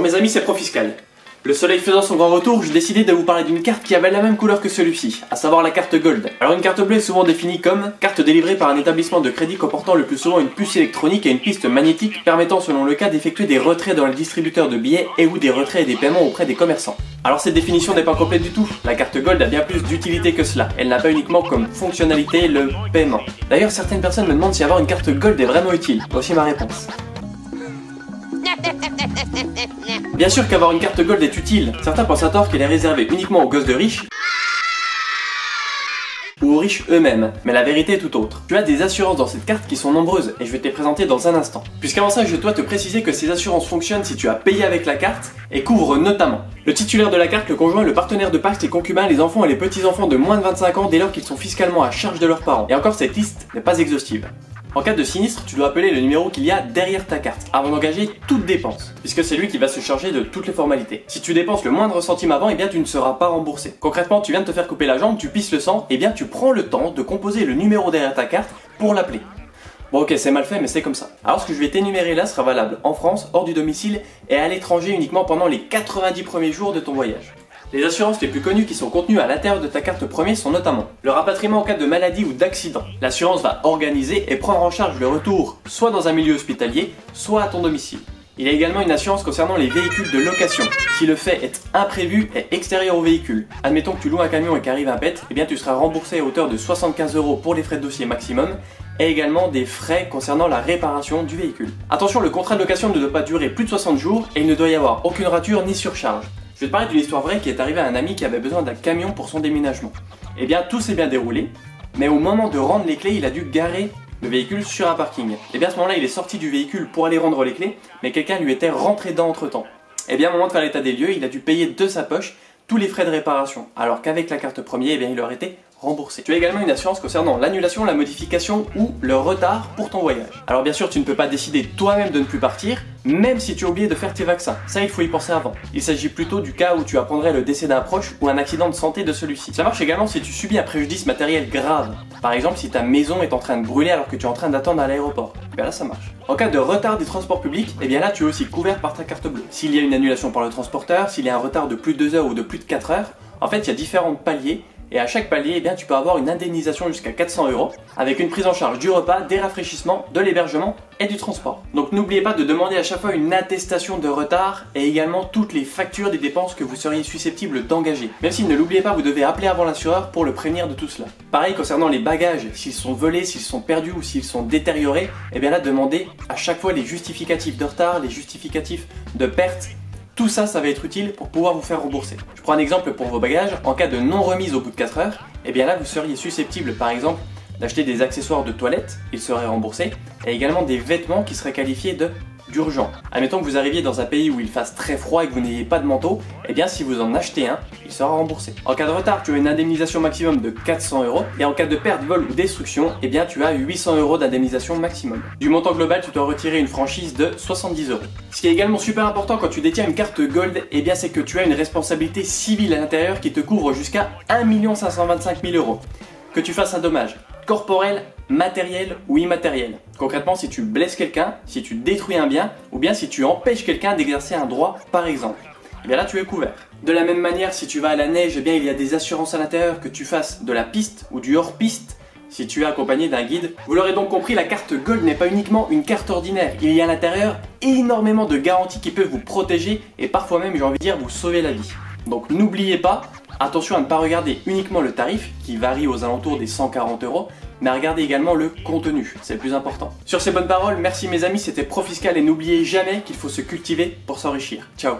Bonjour mes amis, c'est Profiscal. Le soleil faisant son grand retour, j'ai décidé de vous parler d'une carte qui avait la même couleur que celui-ci, à savoir la carte Gold. Alors une carte bleue est souvent définie comme carte délivrée par un établissement de crédit comportant le plus souvent une puce électronique et une piste magnétique permettant selon le cas d'effectuer des retraits dans le distributeur de billets et ou des retraits et des paiements auprès des commerçants. Alors cette définition n'est pas complète du tout, la carte Gold a bien plus d'utilité que cela, elle n'a pas uniquement comme fonctionnalité le paiement. D'ailleurs certaines personnes me demandent si avoir une carte Gold est vraiment utile, voici ma réponse. Bien sûr qu'avoir une carte Gold est utile, certains pensent à tort qu'elle est réservée uniquement aux gosses de riches ou aux riches eux-mêmes, mais la vérité est tout autre. Tu as des assurances dans cette carte qui sont nombreuses et je vais te les présenter dans un instant. Puisqu'avant ça, je dois te préciser que ces assurances fonctionnent si tu as payé avec la carte et couvrent notamment le titulaire de la carte, le conjoint, le partenaire de pacte, les concubins, les enfants et les petits-enfants de moins de 25 ans dès lors qu'ils sont fiscalement à charge de leurs parents. Et encore, cette liste n'est pas exhaustive. En cas de sinistre, tu dois appeler le numéro qu'il y a derrière ta carte avant d'engager toute dépense, puisque c'est lui qui va se charger de toutes les formalités. Si tu dépenses le moindre centime avant, eh bien tu ne seras pas remboursé. Concrètement, tu viens de te faire couper la jambe, tu pisses le sang, eh bien tu prends le temps de composer le numéro derrière ta carte pour l'appeler. Bon ok, c'est mal fait mais c'est comme ça. Alors ce que je vais t'énumérer là sera valable en France, hors du domicile et à l'étranger uniquement pendant les 90 premiers jours de ton voyage. Les assurances les plus connues qui sont contenues à l'intérieur de ta carte première sont notamment le rapatriement en cas de maladie ou d'accident. L'assurance va organiser et prendre en charge le retour soit dans un milieu hospitalier, soit à ton domicile. Il y a également une assurance concernant les véhicules de location. Si le fait est imprévu et extérieur au véhicule, admettons que tu loues un camion et qu'arrive un pet, eh bien tu seras remboursé à hauteur de 75 € pour les frais de dossier maximum et également des frais concernant la réparation du véhicule. Attention, le contrat de location ne doit pas durer plus de 60 jours et il ne doit y avoir aucune rature ni surcharge. Je vais te parler d'une histoire vraie qui est arrivée à un ami qui avait besoin d'un camion pour son déménagement. Eh bien tout s'est bien déroulé, mais au moment de rendre les clés, il a dû garer le véhicule sur un parking. Et bien à ce moment-là, il est sorti du véhicule pour aller rendre les clés, mais quelqu'un lui était rentré dedans entre temps. Et bien au moment de faire l'état des lieux, il a dû payer de sa poche tous les frais de réparation, alors qu'avec la carte première, eh bien, il aurait été remboursé. Tu as également une assurance concernant l'annulation, la modification ou le retard pour ton voyage. Alors bien sûr, tu ne peux pas décider toi-même de ne plus partir, même si tu as oublié de faire tes vaccins. Ça, il faut y penser avant. Il s'agit plutôt du cas où tu apprendrais le décès d'un proche ou un accident de santé de celui-ci. Ça marche également si tu subis un préjudice matériel grave. Par exemple, si ta maison est en train de brûler alors que tu es en train d'attendre à l'aéroport. Et bien là, ça marche. En cas de retard des transports publics, et bien là, tu es aussi couvert par ta carte bleue. S'il y a une annulation par le transporteur, s'il y a un retard de plus de 2 heures ou de plus de 4 heures, en fait, il y a différents paliers. Et à chaque palier, eh bien, tu peux avoir une indemnisation jusqu'à 400 € avec une prise en charge du repas, des rafraîchissements, de l'hébergement et du transport. Donc n'oubliez pas de demander à chaque fois une attestation de retard et également toutes les factures des dépenses que vous seriez susceptible d'engager. Même si ne l'oubliez pas, vous devez appeler avant l'assureur pour le prévenir de tout cela. Pareil concernant les bagages, s'ils sont volés, s'ils sont perdus ou s'ils sont détériorés, eh bien là demandez à chaque fois les justificatifs de retard, les justificatifs de perte. Tout ça, ça va être utile pour pouvoir vous faire rembourser. Je prends un exemple pour vos bagages. En cas de non-remise au bout de 4 heures, et bien là, vous seriez susceptible, par exemple, d'acheter des accessoires de toilette, ils seraient remboursés, et également des vêtements qui seraient qualifiés d'urgents. Admettons que vous arriviez dans un pays où il fasse très froid et que vous n'ayez pas de manteau, et bien si vous en achetez un, il sera remboursé. En cas de retard, tu as une indemnisation maximum de 400 €, et en cas de perte, vol ou destruction, et bien tu as 800 € d'indemnisation maximum. Du montant global, tu dois retirer une franchise de 70 €. Ce qui est également super important quand tu détiens une carte Gold, et bien c'est que tu as une responsabilité civile à l'intérieur qui te couvre jusqu'à 1 525 000 €. Que tu fasses un dommage corporel, matériel ou immatériel. Concrètement, si tu blesses quelqu'un, si tu détruis un bien, ou bien si tu empêches quelqu'un d'exercer un droit, par exemple, et bien là tu es couvert. De la même manière, si tu vas à la neige, eh bien il y a des assurances à l'intérieur, que tu fasses de la piste ou du hors-piste, si tu es accompagné d'un guide. Vous l'aurez donc compris, la carte Gold n'est pas uniquement une carte ordinaire. Il y a à l'intérieur énormément de garanties qui peuvent vous protéger et parfois même, j'ai envie de dire, vous sauver la vie. Donc n'oubliez pas, attention à ne pas regarder uniquement le tarif, qui varie aux alentours des 140 €, mais à regarder également le contenu, c'est le plus important. Sur ces bonnes paroles, merci mes amis, c'était Profiscal et n'oubliez jamais qu'il faut se cultiver pour s'enrichir. Ciao.